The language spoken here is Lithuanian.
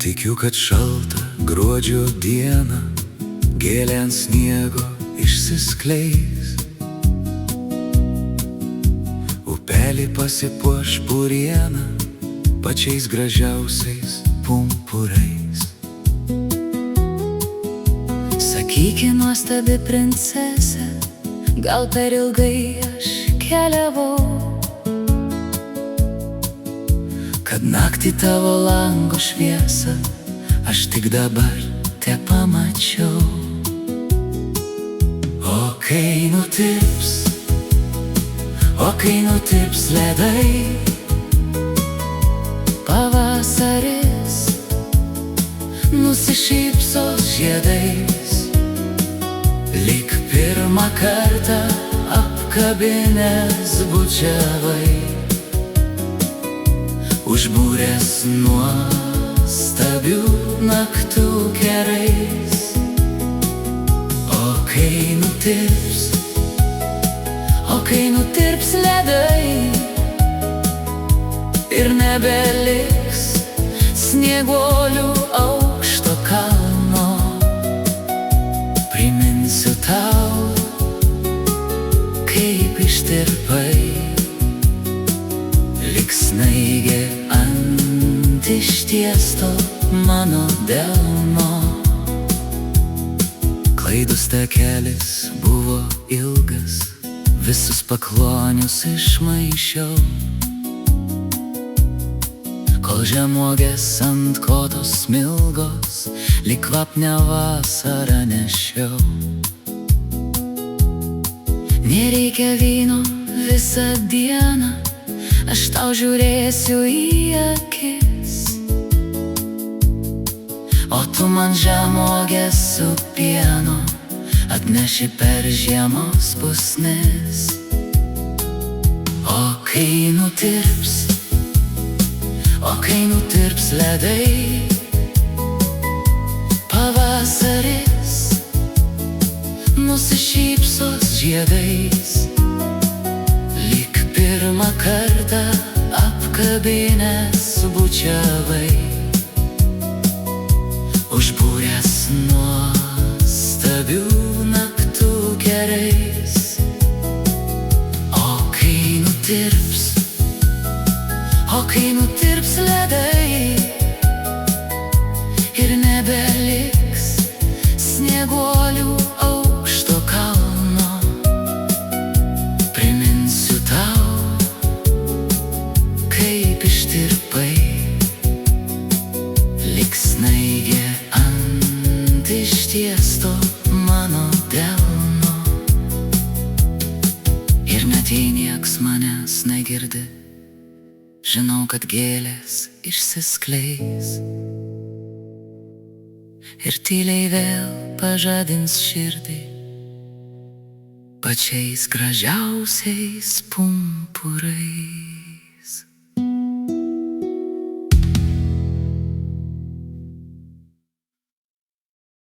Tikiu, kad šaltą gruodžio dieną gėlė ant sniego išsiskleis. Upelį pasipuoš purieną pačiais gražiausiais pumpurais. Sakyki, nuostabi princesė, gal per ilgai aš keliavau, kad naktį tavo lango šviesą aš tik dabar te pamačiau. O kai nutirps ledai, pavasaris nusišypsos žiedais, lyg pirmą kartą apkabinęs bučiavai, užbūręs nuostabių naktų kerais. O kai nutirps ledai ir nebeliks snieguolių aukšto kalno, priminsiu tau, kaip ištirpai, lyg snaigė ant ištiesto mano delno. Klaidus takelis buvo ilgas, visus paklonius išmaišiau, kol žemuogės ant kotos smilgos lyg kvapnią vasarą nešiau. Nereikia vyno visą dieną, aš tau žiūrėsiu į akis, o tu man žemuogės su pienu atneši per žiemos pusnis. O kai nutirps ledai, pavasaris nusišypsos žiedais, lyg pirmą kartą apkabinęs bučiavai, užbūręs nuostabių naktų kerais. O kai nutirps ledai ir nebeliks snieguolių aukšto kalno, priminsiu tau, kaip ištirpai, lyg snaigė ant ištiesto mano delno. Ir net jei nieks manęs negirdi, žinau, kad gėlės išsiskleis ir tyliai vėl pažadins širdį pačiais gražiausiais pumpurais.